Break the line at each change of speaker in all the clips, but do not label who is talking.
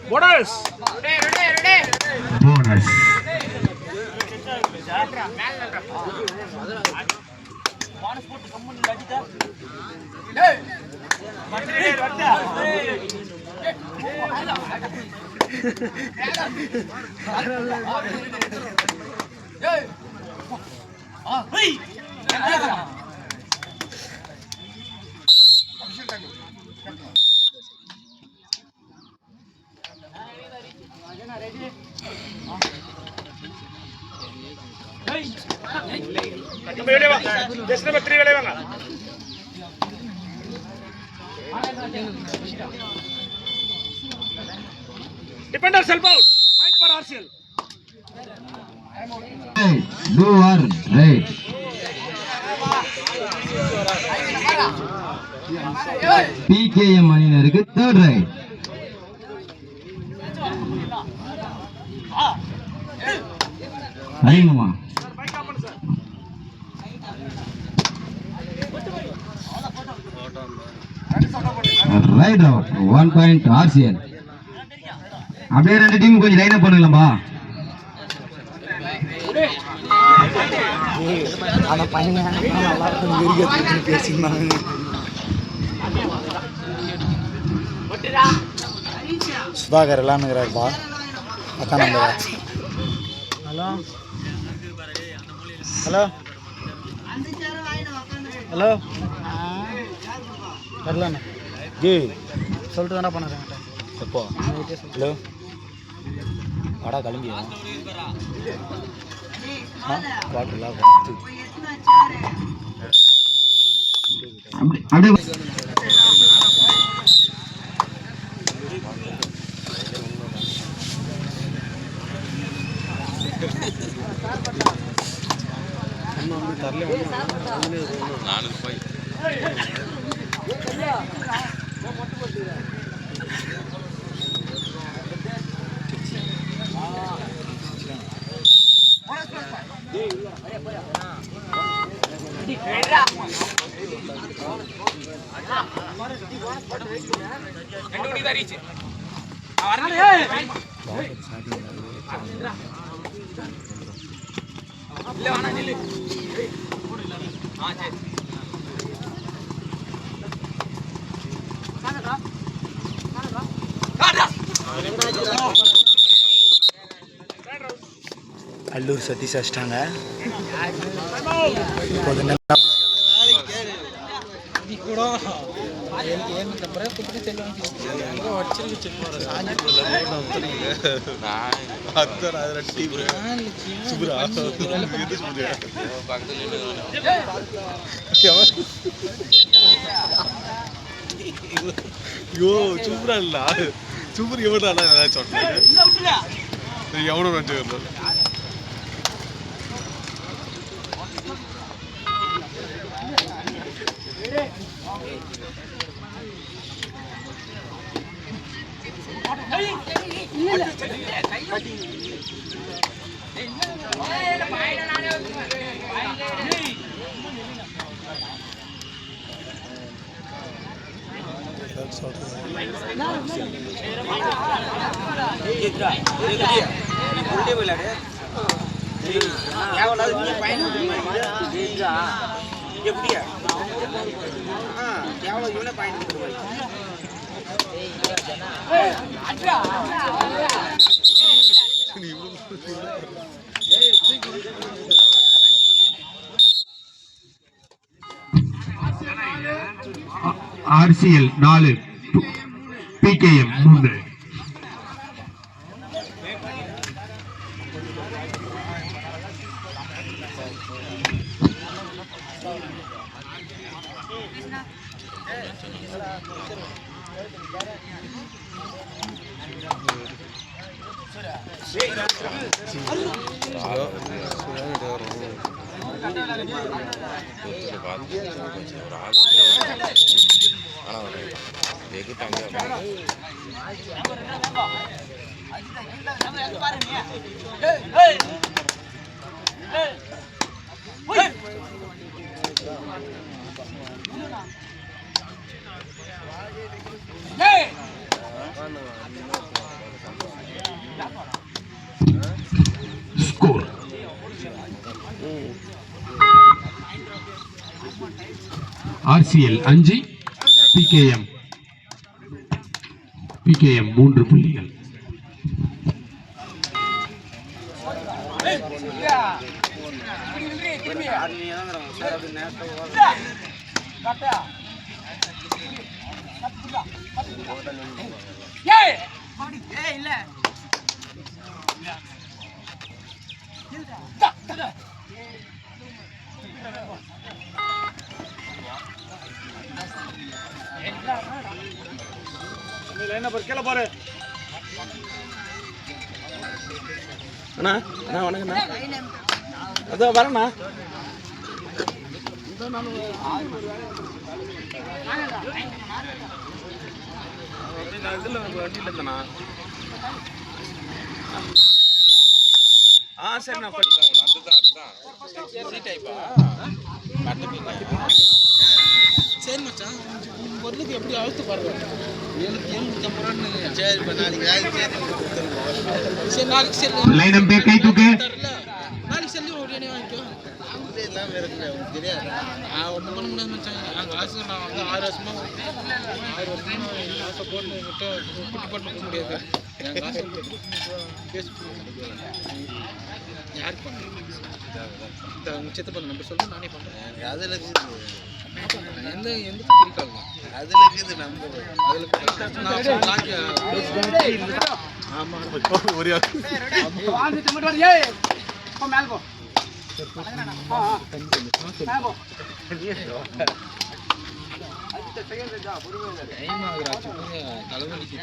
Bonus.
Bonus.
Number 3 வெளியே வாங்க. Defender self out. Point for RCL.
Do or right. PKM அணியினருக்கு third right. அறிமுகமா right out 1 point RCL. அப்படியே ரெண்டு team கொஞ்சம் லைன் அப் பண்ணுங்களா?
அந்த பையன் நல்லா இருக்கும் பேசினாங்க. சுதாகர் எல்லாம்ங்கிறாருப்பா. அக்கா நம்பர். ஹலோ ஹலோ ஹலோ வரலண்ணா ஜி சொல்லிட்டு தானே பண்ண எப்போ? ஹலோ வாடா கிளம்பியா? பாட்டுல அல்லூர் சதீஷ் அடிச்சிட்டாங்க.
చూపురా చూపురు ఎవరు అలా చోట్ల ఎవరు మంచిగా
RCL 4 PKM 3. Score RCL 5 PKM 3 புள்ளிகள்.
லைன் நம்பர் கீழே பாரு அண்ணா. அண்ணா வணக்கண்ணா. அதோ வரேண்ணா. இதில் வண்டியில் இருந்தேண்ணா. சரிண்ணா.
சரி மச்சான், பொருளுக்கு எப்படி அழுத்து பாருங்க. 750 சரி, இப்போ நாளைக்கு சரி, நாளைக்கு சரி
லைன் நம்பர் கை தூக்கு.
நாளைக்கு செல்லி உடனே வாங்கிக்கோ. எல்லாம் இருக்கு தெரியாது. ஒன்றும் பண்ண முடியாது மச்சான். நாங்கள் காசு நான் வந்து 6 வருஷமா காசை போட்டு என்கிட்ட குட்டி போட்டு போக முடியாது. என் காசு பேசி யாருக்கு பண்ணுறேன்? சித்தப்பா நம்பர் சொல்லி நானே பண்ணுறேன். அதில் இருக்குது எந்த பிரிக்காது. அதில் இருக்குது நம்பர். அதில் ஆமாம்
ஒரே
டைம் ஆகுறாச்சு. தலைவலிக்கு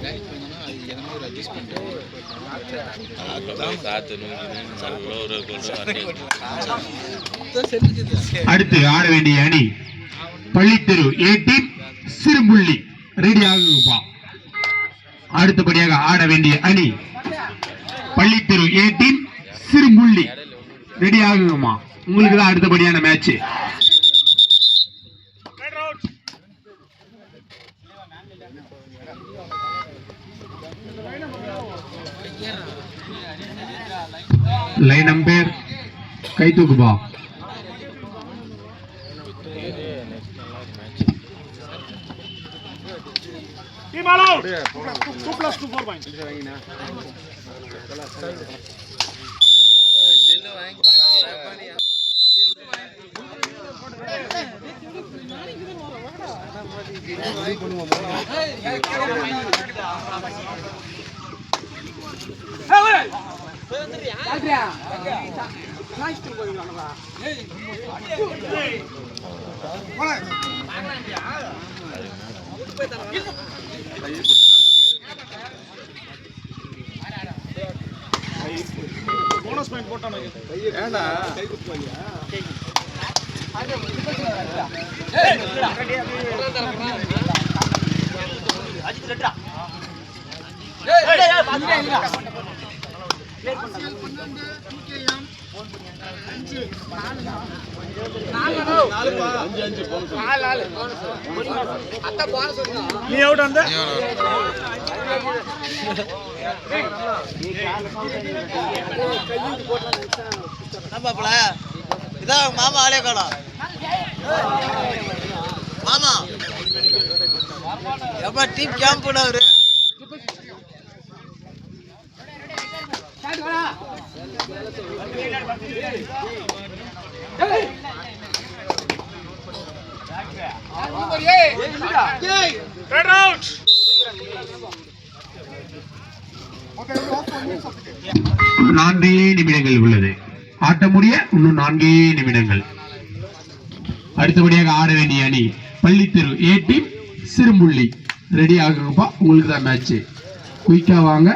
வேலைக்கு போனோம்னா அது எதனா ஒரு அட்ஜஸ்ட் பண்ணிட்டு
அடுத்து ஆட வேண்டிய அணி Pallitheru A team Sirumulli. Ready ஆகுப்பா. அடுத்தபடியாக ஆட வேண்டிய அணி Pallitheru A team Sirumulli. Ready ஆகுங்கம்மா. உங்களுக்கு தான் அடுத்தபடியான மேட்ச். லைன் நம்பர் கை தூக்குப்பா.
Team allowed. 2 plus 2 4 points. Bonus point போட்டானே ஏண்டா கை குத்துவாங்க. நீ அவுட் அந்த
இதான் மாமா ஆளே காணோம். மாமா எப்ப டீம் கேம்ப் அவரு
red out.
4 நிமிடங்கள் உள்ளது. ஆட்ட முடிய இன்னும் 4 நிமிடங்கள். அடுத்தபடியாக ஆட வேண்டிய அணி பள்ளித்தெரு ஏ டீம் சிறுமுள்ளி. ரெடி ஆகுங்கப்பா, உங்களுக்கு தான் மேட்ச். குயிக்கா வாங்க.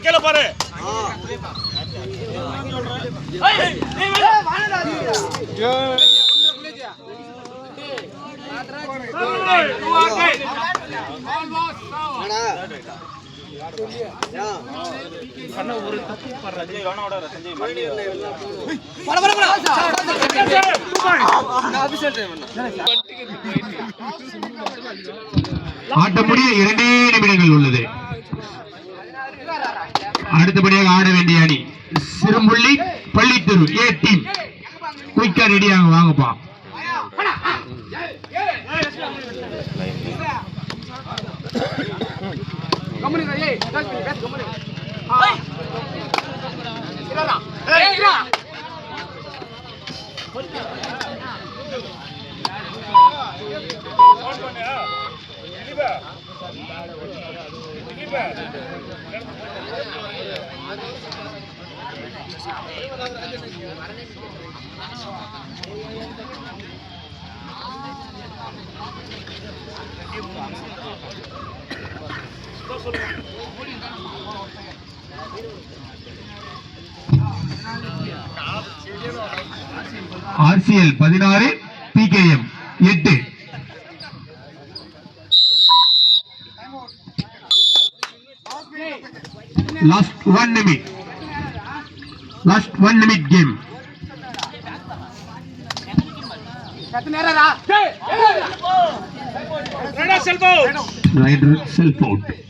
கேள பாரு.
ஆட்ட முடிய 2 நிமிடங்கள் உள்ளது. அடுத்தபடியாக ஆட வேண்டிய அணி சிறுமுள்ளி பள்ளித்தெரு ஏ டீம். குயிக்கா ரெடியாக வாங்கப்பா. RCL 16 PKM 8. Last 1 minute. Last 1 minute game. Rider self out.